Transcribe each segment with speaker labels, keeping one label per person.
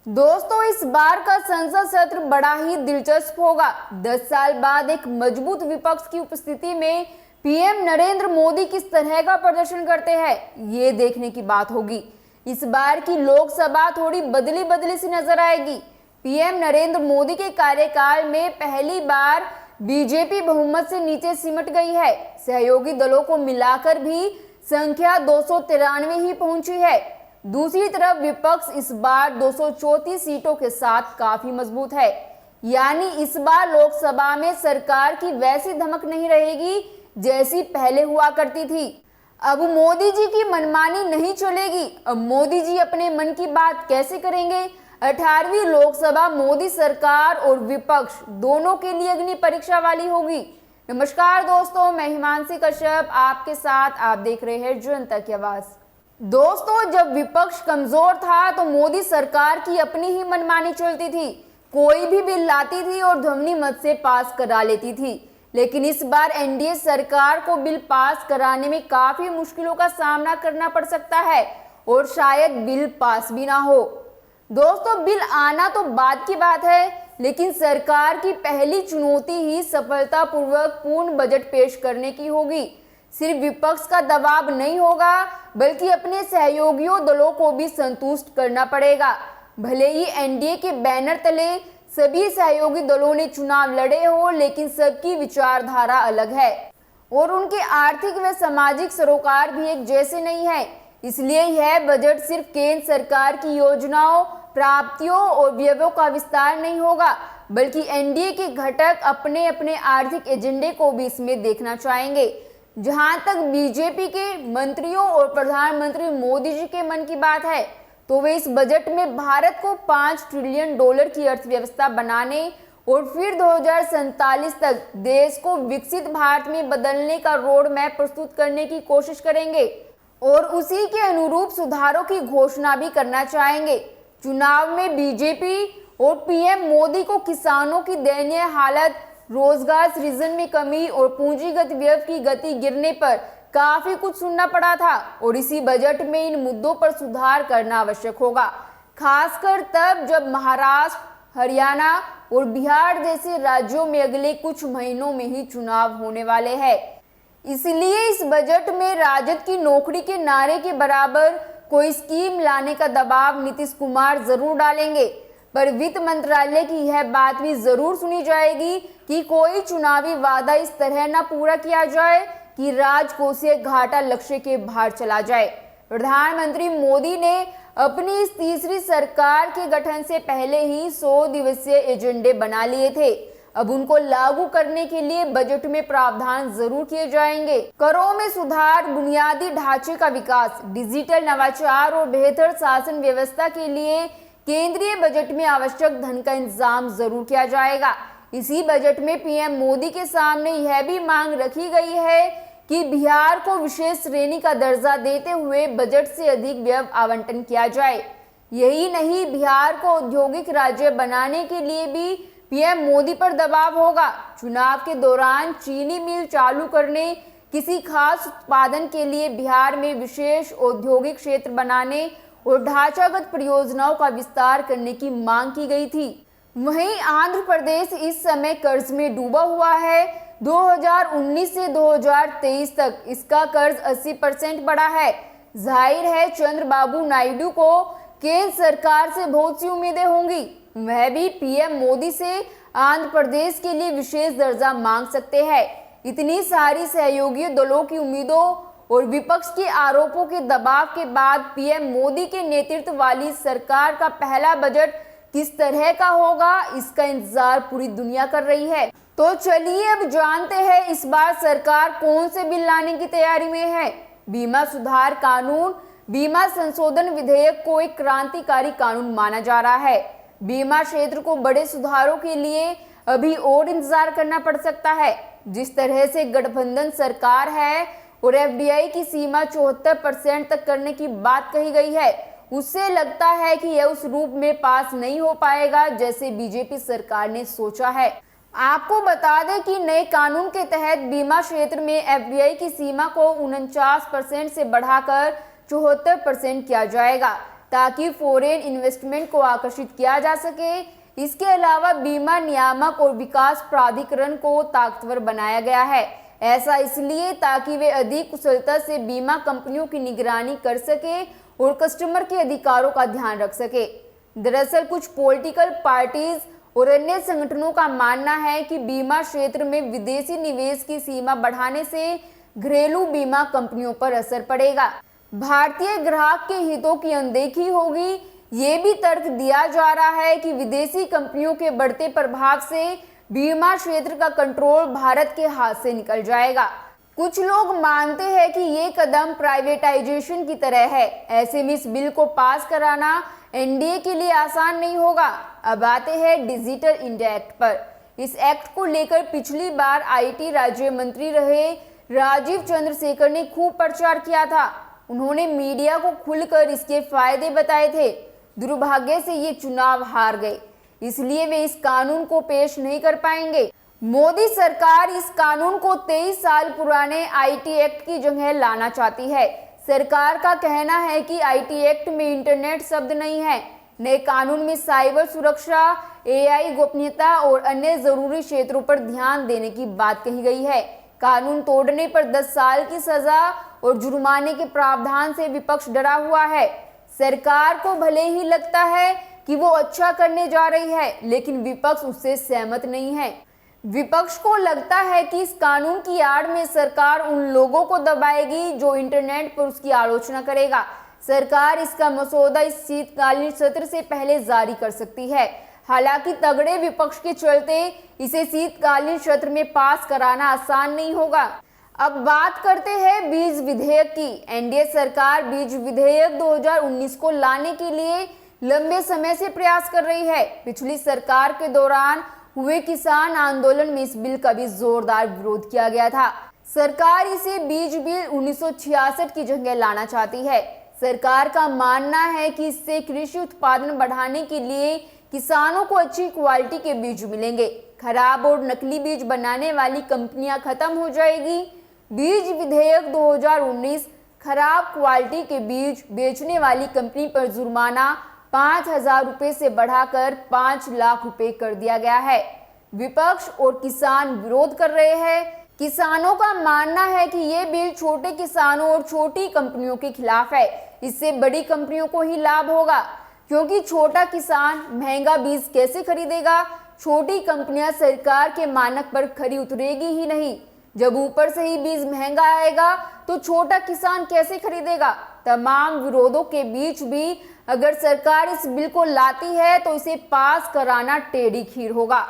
Speaker 1: दोस्तों, इस बार का संसद सत्र बड़ा ही दिलचस्प होगा। 10 साल बाद एक मजबूत विपक्ष की उपस्थिति में पीएम नरेंद्र मोदी किस तरह का प्रदर्शन करते हैं, ये देखने की बात होगी। इस बार की लोकसभा थोड़ी बदली बदली सी नजर आएगी। पीएम नरेंद्र मोदी के कार्यकाल में पहली बार बीजेपी बहुमत से नीचे सिमट गई है। सहयोगी दलों को मिलाकर भी संख्या 293 ही पहुंची है। दूसरी तरफ विपक्ष इस बार 234 सीटों के साथ काफी मजबूत है। यानी इस बार लोकसभा में सरकार की वैसी धमक नहीं रहेगी जैसी पहले हुआ करती थी। अब मोदी जी की मनमानी नहीं चलेगी। अब मोदी जी अपने मन की बात कैसे करेंगे? 18वीं लोकसभा मोदी सरकार और विपक्ष दोनों के लिए अग्नि परीक्षा वाली होगी। नमस्कार दोस्तों, मैं हिमांशी कश्यप आपके साथ। आप देख रहे हैं जनता की आवाज। दोस्तों, जब विपक्ष कमजोर था तो मोदी सरकार की अपनी ही मनमानी चलती थी। कोई भी बिल लाती थी और ध्वनि मत से पास करा लेती थी। लेकिन इस बार एनडीए सरकार को बिल पास कराने में काफी मुश्किलों का सामना करना पड़ सकता है और शायद बिल पास भी ना हो। दोस्तों, बिल आना तो बाद की बात है, लेकिन सरकार की पहली चुनौती ही सफलतापूर्वक पूर्ण बजट पेश करने की होगी। सिर्फ विपक्ष का दबाव नहीं होगा, बल्कि अपने सहयोगियों दलों को भी संतुष्ट करना पड़ेगा। भले ही एनडीए के बैनर तले सभी सहयोगी दलों ने चुनाव लड़े हो, लेकिन सबकी विचारधारा अलग है और उनके आर्थिक व सामाजिक सरोकार भी एक जैसे नहीं है। इसलिए यह बजट सिर्फ केंद्र सरकार की योजनाओं, प्राप्तियों और व्ययों का विस्तार नहीं होगा, बल्कि एनडीए के घटक अपने अपने आर्थिक एजेंडे को भी इसमें देखना चाहेंगे। जहां तक बीजेपी के मंत्रियों और प्रधानमंत्री मोदी जी के मन की बात है, तो वे इस बजट में भारत को $5 ट्रिलियन की अर्थव्यवस्था बनाने और फिर 2047 तक देश को विकसित भारत में बदलने का रोड मैप प्रस्तुत करने की कोशिश करेंगे और उसी के अनुरूप सुधारों की घोषणा भी करना चाहेंगे। चुनाव में बीजेपी और पीएम मोदी को किसानों की दयनीय हालत, रोजगार सृजन में कमी और पूंजीगत व्यय की गति गिरने पर काफी कुछ सुनना पड़ा था और इसी बजट में इन मुद्दों पर सुधार करना आवश्यक होगा, खासकर तब जब महाराष्ट्र, हरियाणा और बिहार जैसे राज्यों में अगले कुछ महीनों में ही चुनाव होने वाले हैं। इसलिए इस बजट में राजद की नौकरी के नारे के बराबर कोई स्कीम लाने का दबाव नीतीश कुमार जरूर डालेंगे, पर वित्त मंत्रालय की यह बात भी जरूर सुनी जाएगी कि कोई चुनावी वादा इस तरह न पूरा किया जाए कि राजकोषीय घाटा लक्ष्य के बाहर चला जाए। प्रधानमंत्री मोदी ने अपनी इस तीसरी सरकार के गठन से पहले ही 100 दिवसीय एजेंडे बना लिए थे। अब उनको लागू करने के लिए बजट में प्रावधान जरूर किए जाएंगे। करों में सुधार, बुनियादी ढांचे का विकास, डिजिटल नवाचार और बेहतर शासन व्यवस्था के लिए केंद्रीय बजट में आवश्यक धन का इंतजाम जरूर किया जाएगा। इसी बजट में पीएम मोदी के सामने यह भी मांग रखी गई है कि बिहार को विशेष श्रेणी का दर्जा देते हुए बजट से अधिक व्यय आवंटन किया जाए। यही नहीं, बिहार को औद्योगिक राज्य बनाने के लिए भी पीएम मोदी पर दबाव होगा। चुनाव के दौरान चीनी मिल चालू करने, किसी खास उत्पादन के लिए बिहार में विशेष औद्योगिक क्षेत्र बनाने और ढांचागत परियोजनाओं का विस्तार करने की मांग की गई थी। वहीं आंध्र प्रदेश इस समय कर्ज में डूबा हुआ है। 2019 से 2023 तक इसका कर्ज 80% बढ़ा है। जाहिर है चंद्रबाबू नायडू को केंद्र सरकार से बहुत सी उम्मीदें होंगी। वह भी पीएम मोदी से आंध्र प्रदेश के लिए विशेष दर्जा मांग सकते हैं। इतनी सारी सहयोगी दलों की उम्मीदों और विपक्ष के आरोपों के दबाव के बाद पीएम मोदी के नेतृत्व वाली सरकार का पहला बजट किस तरह का होगा, इसका इंतजार पूरी दुनिया कर रही है। तो चलिए अब जानते हैं इस बार सरकार कौन से बिल लाने की तैयारी में है। बीमा सुधार कानून, बीमा संशोधन विधेयक को एक क्रांतिकारी कानून माना जा रहा है। बीमा क्षेत्र को बड़े सुधारों के लिए अभी और इंतजार करना पड़ सकता है। जिस तरह से गठबंधन सरकार है और एफडीआई की सीमा 74% तक करने की बात कही गई है, उससे लगता है कि यह उस रूप में पास नहीं हो पाएगा जैसे बीजेपी सरकार ने सोचा है। आपको बता दें कि नए कानून के तहत बीमा क्षेत्र में एफडीआई की सीमा को 49% से बढ़ाकर 74% किया जाएगा, ताकि फॉरेन इन्वेस्टमेंट को आकर्षित किया जा सके। इसके अलावा बीमा नियामक और विकास प्राधिकरण को ताकतवर बनाया गया है। ऐसा इसलिए ताकि वे अधिक कुशलता से बीमा कंपनियों की निगरानी कर सके और कस्टमर के अधिकारों का ध्यान रख सके। दरअसल कुछ पॉलिटिकल पार्टीज और अन्य संगठनों का मानना है कि बीमा क्षेत्र में विदेशी निवेश की सीमा बढ़ाने से घरेलू बीमा कंपनियों पर असर पड़ेगा, भारतीय ग्राहक के हितों की अनदेखी होगी। ये भी तर्क दिया जा रहा है कि विदेशी कंपनियों के बढ़ते प्रभाव से बीमा क्षेत्र का कंट्रोल भारत के हाथ से निकल जाएगा। कुछ लोग मानते हैं कि ये कदम प्राइवेटाइजेशन की तरह है। ऐसे में इस बिल को पास कराना एनडीए के लिए आसान नहीं होगा। अब आते हैं डिजिटल इंडिया एक्ट पर। इस एक्ट को लेकर पिछली बार आईटी राज्य मंत्री रहे राजीव चंद्रशेखर ने खूब प्रचार किया था। उन्होंने मीडिया को खुलकर इसके फायदे बताए थे। दुर्भाग्य से ये चुनाव हार गए, इसलिए वे इस कानून को पेश नहीं कर पाएंगे। मोदी सरकार इस कानून को 23 साल पुराने आईटी एक्ट की जगह लाना चाहती है। सरकार का कहना है कि आईटी एक्ट में इंटरनेट शब्द नहीं है। नए कानून में साइबर सुरक्षा, एआई गोपनीयता और अन्य जरूरी क्षेत्रों पर ध्यान देने की बात कही गई है। कानून तोड़ने पर 10 साल की सजा और जुर्माने के प्रावधान से विपक्ष डरा हुआ है। सरकार को भले ही लगता है कि वो अच्छा करने जा रही है, लेकिन विपक्ष उससे सहमत नहीं है। विपक्ष को लगता है कि इस कानून की आड़ में सरकार उन लोगों को दबाएगी जो इंटरनेट पर उसकी आलोचना करेगा। सरकार इसका मसौदा इस शीतकालीन सत्र से पहले जारी कर सकती है। हालांकि तगड़े विपक्ष के चलते इसे शीतकालीन सत्र में पास कराना आसान नहीं होगा। अब बात करते हैं बीज विधेयक की। एनडीए सरकार बीज विधेयक 2019 को लाने के लिए लंबे समय से प्रयास कर रही है। पिछली सरकार के दौरान हुए किसान आंदोलन में इस बिल का भी जोरदार विरोध किया गया था। सरकार इसे बीज बिल 1966 की जगह लाना चाहती है। सरकार का मानना है कि इससे कृषि उत्पादन बढ़ाने के लिए किसानों को अच्छी क्वालिटी के बीज मिलेंगे। खराब और नकली बीज बनाने वाली कंपनियां खत्म हो जाएगी। बीज विधेयक 2019 खराब क्वालिटी के बीज बेचने वाली कंपनी पर जुर्माना 5,000 रुपए से बढ़ाकर 5 लाख रुपए कर दिया गया है। विपक्ष और किसान विरोध कर रहे हैं। किसानों का मानना है कि ये बिल छोटे किसानों और छोटी कंपनियों के खिलाफ है। इससे बड़ी कंपनियों को ही लाभ होगा, क्योंकि छोटा किसान महंगा बीज कैसे खरीदेगा। छोटी कंपनियां सरकार के मानक पर खरी उतरेगी ही नहीं। जब ऊपर से ही बीज महंगा आएगा तो छोटा किसान कैसे खरीदेगा। तमाम विरोधों के बीच भी अगर सरकार इस बिल को लाती है तो इसे पास कराना टेढ़ी खीर होगा।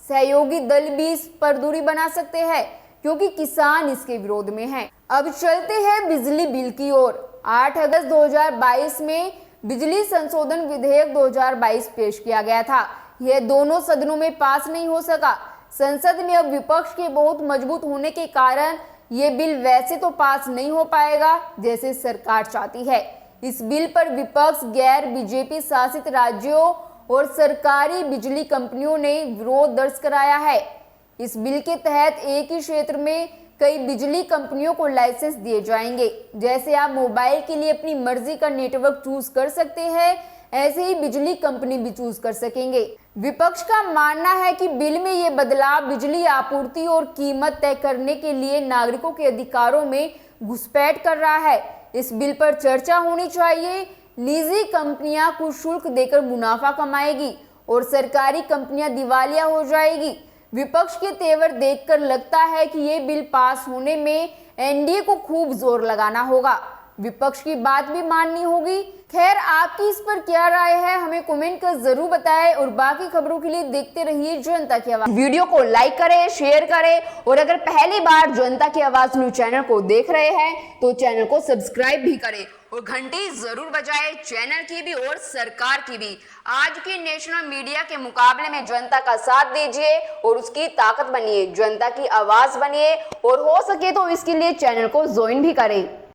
Speaker 1: सहयोगी दल भी इस पर दूरी बना सकते हैं, क्योंकि किसान इसके विरोध में हैं। अब चलते हैं बिजली बिल की ओर। 8 अगस्त 2022 में बिजली संशोधन विधेयक 2022 पेश किया गया था। यह दोनों सदनों में पास नहीं हो सका। संसद में अब विपक्ष के बहुत मजबूत होने के कारण ये बिल वैसे तो पास नहीं हो पाएगा जैसे सरकार चाहती है। इस बिल पर विपक्ष, गैर बीजेपी शासित राज्यों और सरकारी बिजली कंपनियों ने विरोध दर्ज कराया है। इस बिल के तहत एक ही क्षेत्र में कई बिजली कंपनियों को लाइसेंस दिए जाएंगे। जैसे आप मोबाइल के लिए अपनी मर्जी का नेटवर्क चूज कर सकते हैं, ऐसे ही बिजली कंपनी भी चूज कर सकेंगे। विपक्ष का मानना है कि बिल में ये बदलाव बिजली आपूर्ति और कीमत तय करने के लिए नागरिकों के अधिकारों में घुसपैठ कर रहा है। इस बिल पर चर्चा होनी चाहिए। निजी कंपनियां कुछ शुल्क देकर मुनाफा कमाएगी और सरकारी कंपनियां दिवालिया हो जाएगी। विपक्ष के तेवर देखकर लगता है कि ये बिल पास होने में एनडीए को खूब जोर लगाना होगा। विपक्ष की बात भी माननी होगी। खैर, आपकी इस पर क्या राय है हमें कमेंट कर जरूर बताएं और बाकी खबरों के लिए देखते रहिए जनता की आवाज। वीडियो को लाइक करें, शेयर करें और अगर पहली बार जनता की आवाज न्यूज चैनल को देख रहे हैं तो चैनल को सब्सक्राइब भी करें और घंटी जरूर बजाएं, चैनल की भी और सरकार की भी। आज की नेशनल मीडिया के मुकाबले में जनता का साथ दीजिए और उसकी ताकत बनिए, जनता की आवाज बनिए और हो सके तो इसके लिए चैनल को ज्वाइन भी करें।